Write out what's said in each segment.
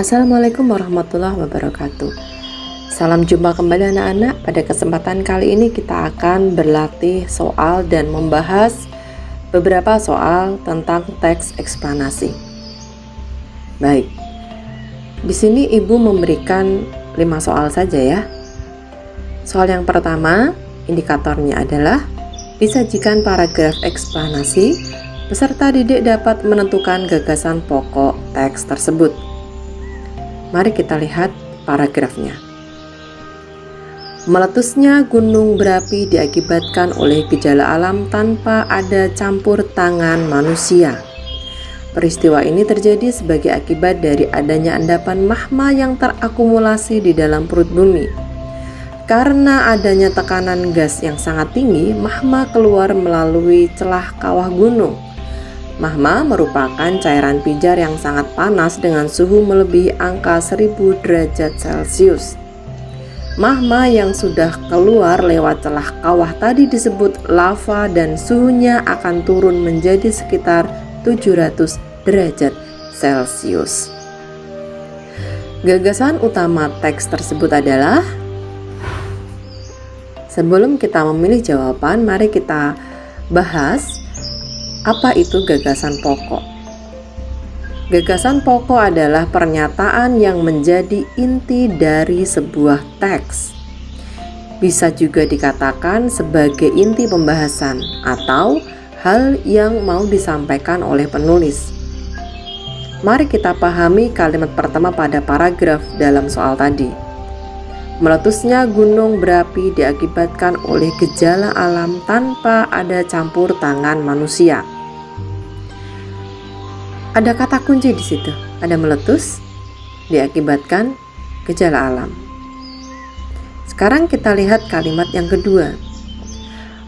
Assalamualaikum warahmatullahi wabarakatuh. Salam jumpa kembali anak-anak. Pada kesempatan kali ini kita akan berlatih soal dan membahas beberapa soal tentang teks eksplanasi. Baik, di sini ibu memberikan 5 soal saja ya. Soal yang pertama, indikatornya adalah disajikan paragraf eksplanasi, peserta didik dapat menentukan gagasan pokok teks tersebut. Mari kita lihat paragrafnya. Meletusnya gunung berapi diakibatkan oleh gejala alam tanpa ada campur tangan manusia. Peristiwa ini terjadi sebagai akibat dari adanya endapan magma yang terakumulasi di dalam perut bumi. Karena adanya tekanan gas yang sangat tinggi, magma keluar melalui celah kawah gunung. Magma merupakan cairan pijar yang sangat panas dengan suhu melebihi angka 1000 derajat Celcius. Magma yang sudah keluar lewat celah kawah tadi disebut lava dan suhunya akan turun menjadi sekitar 700 derajat Celcius. Gagasan utama teks tersebut adalah, sebelum kita memilih jawaban, mari kita bahas apa itu gagasan pokok. Gagasan pokok adalah pernyataan yang menjadi inti dari sebuah teks. Bisa juga dikatakan sebagai inti pembahasan atau hal yang mau disampaikan oleh penulis. Mari kita pahami kalimat pertama pada paragraf dalam soal tadi. Meletusnya gunung berapi diakibatkan oleh gejala alam tanpa ada campur tangan manusia. Ada kata kunci di situ. Ada meletus diakibatkan gejala alam. Sekarang kita lihat kalimat yang kedua.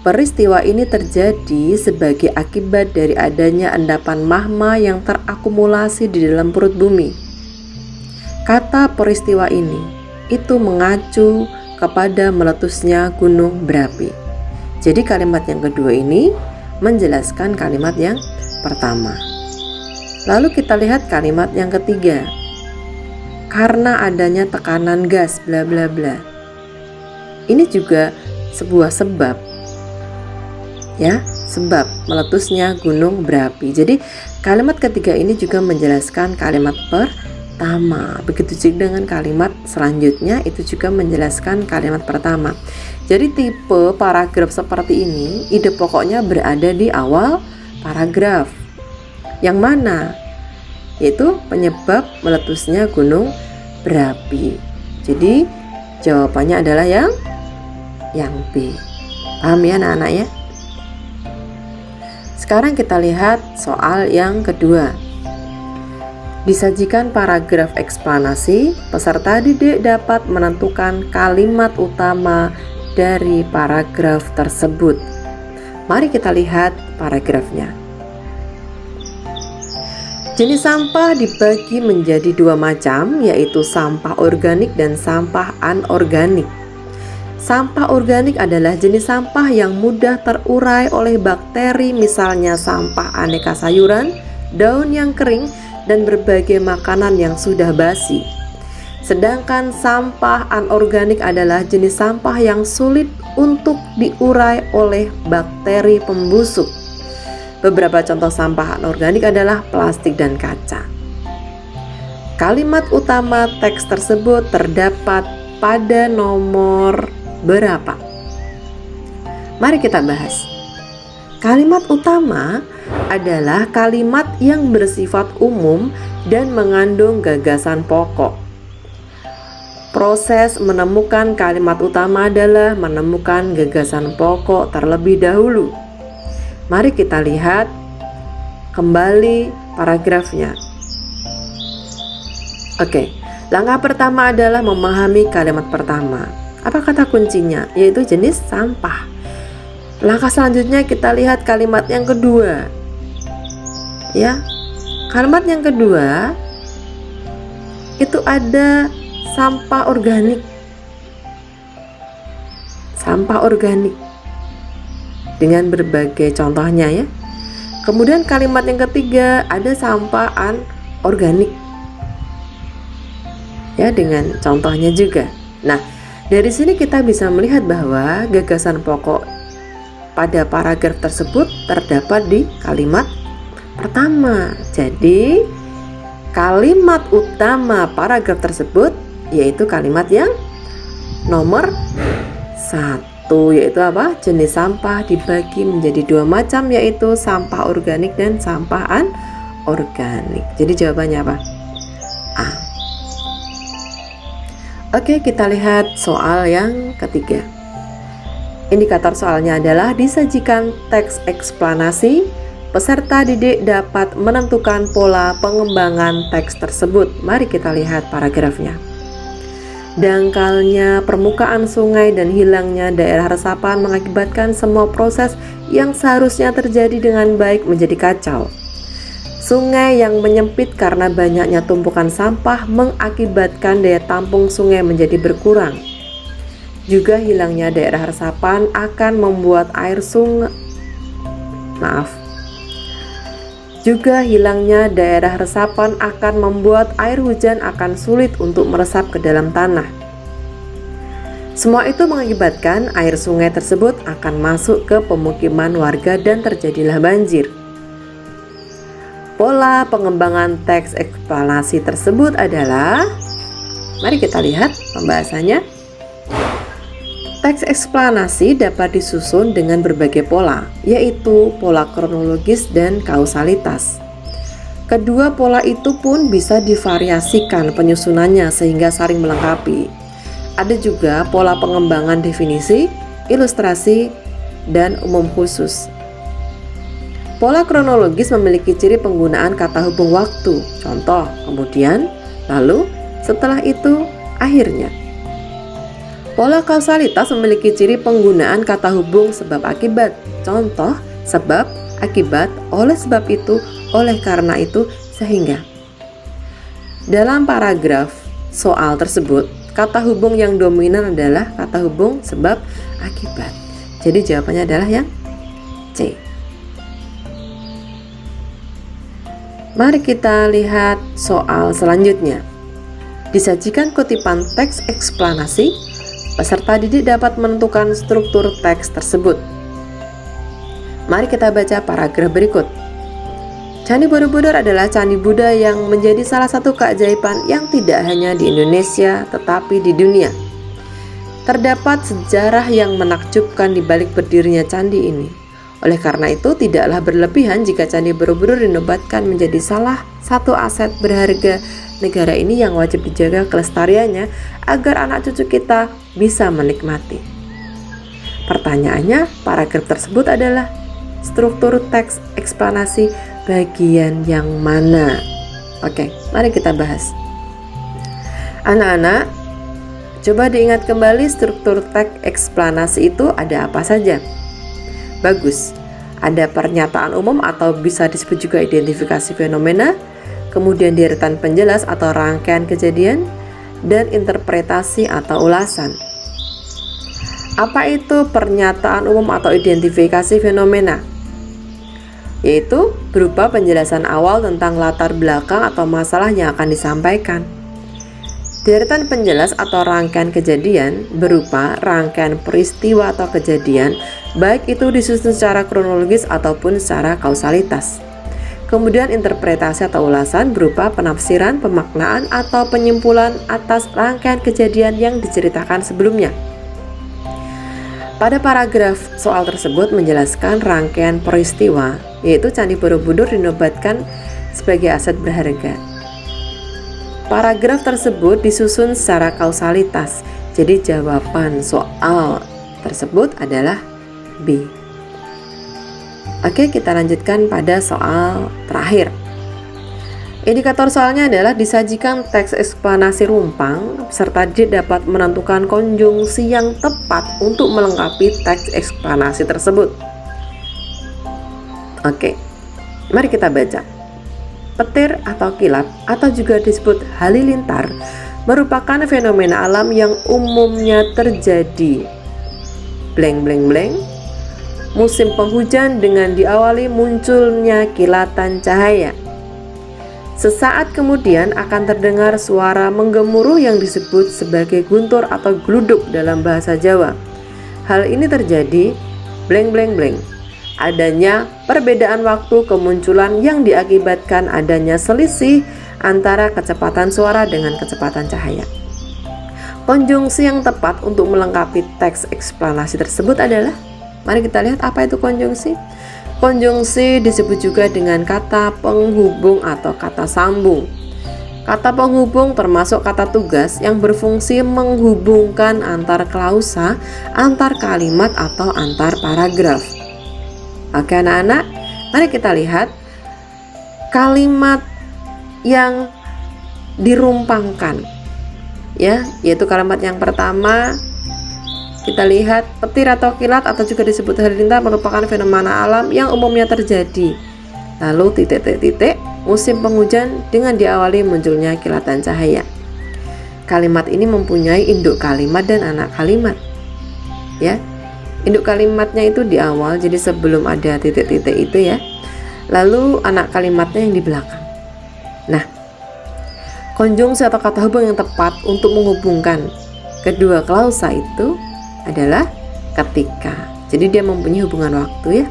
Peristiwa ini terjadi sebagai akibat dari adanya endapan magma yang terakumulasi di dalam perut bumi. Kata peristiwa ini itu mengacu kepada meletusnya gunung berapi. Jadi kalimat yang kedua ini menjelaskan kalimat yang pertama. Lalu kita lihat kalimat yang ketiga. Karena adanya tekanan gas bla bla bla. Ini juga sebuah sebab. Ya, sebab meletusnya gunung berapi. Jadi kalimat ketiga ini juga menjelaskan kalimat pertama. Begitu juga dengan kalimat selanjutnya itu juga menjelaskan kalimat pertama. Jadi tipe paragraf seperti ini, ide pokoknya berada di awal paragraf. Yang mana? Yaitu penyebab meletusnya gunung berapi. Jadi jawabannya adalah yang B. Paham ya anak-anak ya? Sekarang kita lihat soal yang kedua. Disajikan paragraf eksplanasi, peserta didik dapat menentukan kalimat utama dari paragraf tersebut. Mari kita lihat paragrafnya. Jenis sampah dibagi menjadi 2 macam, yaitu sampah organik dan sampah anorganik. Sampah organik adalah jenis sampah yang mudah terurai oleh bakteri, misalnya sampah aneka sayuran, daun yang kering, dan berbagai makanan yang sudah basi. Sedangkan sampah anorganik adalah jenis sampah yang sulit untuk diurai oleh bakteri pembusuk. Beberapa contoh sampah anorganik adalah plastik dan kaca. Kalimat utama teks tersebut terdapat pada nomor berapa? Mari kita bahas. Kalimat utama adalah kalimat yang bersifat umum dan mengandung gagasan pokok. Proses menemukan kalimat utama adalah menemukan gagasan pokok terlebih dahulu. Mari kita lihat kembali paragrafnya. Oke, langkah pertama adalah memahami kalimat pertama. Apa kata kuncinya? Yaitu jenis sampah. Langkah selanjutnya kita lihat kalimat yang kedua. Ya, kalimat yang kedua itu ada sampah organik. Sampah organik. Dengan berbagai contohnya ya. Kemudian kalimat yang ketiga ada sampah anorganik. ya, dengan contohnya juga. Nah, dari sini kita bisa melihat bahwa gagasan pokok pada paragraf tersebut terdapat di kalimat pertama. Jadi, kalimat utama paragraf tersebut yaitu kalimat yang nomor 1, yaitu apa? Jenis sampah dibagi menjadi 2 macam, yaitu sampah organik dan sampah anorganik. Jadi jawabannya apa? A. Oke, kita lihat soal yang ketiga. Indikator soalnya adalah disajikan teks eksplanasi. Peserta didik dapat menentukan pola pengembangan teks tersebut. Mari kita lihat paragrafnya. Dangkalnya permukaan sungai dan hilangnya daerah resapan mengakibatkan semua proses yang seharusnya terjadi dengan baik menjadi kacau. Sungai yang menyempit karena banyaknya tumpukan sampah mengakibatkan daya tampung sungai menjadi berkurang. Juga hilangnya daerah resapan akan membuat Juga hilangnya daerah resapan akan membuat air hujan akan sulit untuk meresap ke dalam tanah. Semua itu mengakibatkan air sungai tersebut akan masuk ke pemukiman warga dan terjadilah banjir. Pola pengembangan teks eksplanasi tersebut adalah, mari kita lihat pembahasannya. Teks eksplanasi dapat disusun dengan berbagai pola, yaitu pola kronologis dan kausalitas. Kedua pola itu pun bisa divariasikan penyusunannya sehingga saling melengkapi. Ada juga pola pengembangan definisi, ilustrasi, dan umum khusus. Pola kronologis memiliki ciri penggunaan kata hubung waktu, contoh, kemudian, lalu, setelah itu, akhirnya. Pola kausalitas memiliki ciri penggunaan kata hubung sebab akibat, contoh, sebab, akibat, oleh sebab itu, oleh karena itu, sehingga. Dalam paragraf soal tersebut, kata hubung yang dominan adalah kata hubung sebab akibat. Jadi jawabannya adalah yang C. Mari kita lihat soal selanjutnya. Disajikan kutipan teks eksplanasi, peserta didik dapat menentukan struktur teks tersebut. Mari kita baca paragraf berikut. Candi Borobudur adalah candi Buddha yang menjadi salah satu keajaiban yang tidak hanya di Indonesia tetapi di dunia. Terdapat sejarah yang menakjubkan di balik berdirinya candi ini. Oleh karena itu, tidaklah berlebihan jika Candi Borobudur dinobatkan menjadi salah satu aset berharga negara ini yang wajib dijaga kelestariannya agar anak cucu kita bisa menikmati. Pertanyaannya, paragraf tersebut adalah struktur teks eksplanasi bagian yang mana? Oke, mari kita bahas. Anak-anak, coba diingat kembali struktur teks eksplanasi itu ada apa saja? Bagus, ada pernyataan umum atau bisa disebut juga identifikasi fenomena, kemudian deretan penjelas atau rangkaian kejadian, dan interpretasi atau ulasan. Apa itu pernyataan umum atau identifikasi fenomena? Yaitu berupa penjelasan awal tentang latar belakang atau masalah yang akan disampaikan. Deretan penjelas atau rangkaian kejadian berupa rangkaian peristiwa atau kejadian, baik itu disusun secara kronologis ataupun secara kausalitas. Kemudian interpretasi atau ulasan berupa penafsiran, pemaknaan, atau penyimpulan atas rangkaian kejadian yang diceritakan sebelumnya. Pada paragraf soal tersebut menjelaskan rangkaian peristiwa, yaitu Candi Borobudur dinobatkan sebagai aset berharga. Paragraf tersebut disusun secara kausalitas, jadi jawaban soal tersebut adalah B. Oke, kita lanjutkan pada soal terakhir. Indikator soalnya adalah disajikan teks eksplanasi rumpang, peserta didik dapat menentukan konjungsi yang tepat untuk melengkapi teks eksplanasi tersebut. Oke, mari kita baca. Petir atau kilap atau juga disebut halilintar merupakan fenomena alam yang umumnya terjadi musim penghujan dengan diawali munculnya kilatan cahaya. Sesaat kemudian akan terdengar suara menggemuruh yang disebut sebagai guntur atau gluduk dalam bahasa Jawa. Hal ini terjadi blank blank blank. Adanya perbedaan waktu kemunculan yang diakibatkan adanya selisih antara kecepatan suara dengan kecepatan cahaya. Konjungsi yang tepat untuk melengkapi teks eksplanasi tersebut adalah, mari kita lihat apa itu konjungsi. Konjungsi disebut juga dengan kata penghubung atau kata sambung. Kata penghubung termasuk kata tugas yang berfungsi menghubungkan antar klausa, antar kalimat atau antar paragraf. Oke anak-anak, mari kita lihat kalimat yang dirumpangkan, ya, yaitu kalimat yang pertama. Kita lihat petir atau kilat atau juga disebut halilintar merupakan fenomena alam yang umumnya terjadi. Lalu titik-titik musim penghujan dengan diawali munculnya kilatan cahaya. Kalimat ini mempunyai induk kalimat dan anak kalimat. Ya. Induk kalimatnya itu di awal, jadi sebelum ada titik-titik itu ya. Lalu anak kalimatnya yang di belakang. Nah, konjungsi atau kata hubung yang tepat untuk menghubungkan kedua klausa itu adalah ketika. Jadi dia mempunyai hubungan waktu ya.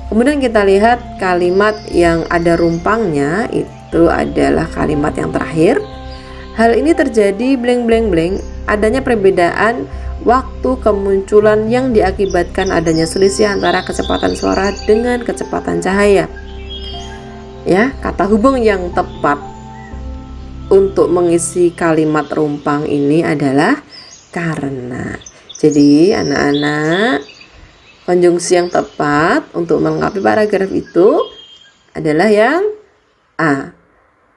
Kemudian kita lihat kalimat yang ada rumpangnya itu adalah kalimat yang terakhir. Hal ini terjadi blank blank blank, adanya perbedaan waktu kemunculan yang diakibatkan adanya selisih antara kecepatan suara dengan kecepatan cahaya. Ya, kata hubung yang tepat untuk mengisi kalimat rumpang ini adalah karena. Jadi anak-anak, konjungsi yang tepat untuk melengkapi paragraf itu adalah yang A.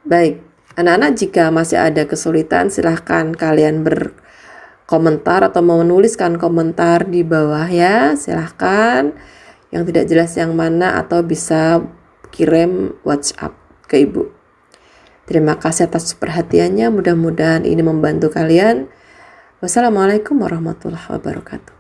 Baik, anak-anak jika masih ada kesulitan silahkan kalian berkomentar atau mau menuliskan komentar di bawah ya. Silahkan yang tidak jelas yang mana atau bisa kirim WhatsApp ke Ibu. Terima kasih atas perhatiannya, mudah-mudahan ini membantu kalian. Wassalamualaikum warahmatullahi wabarakatuh.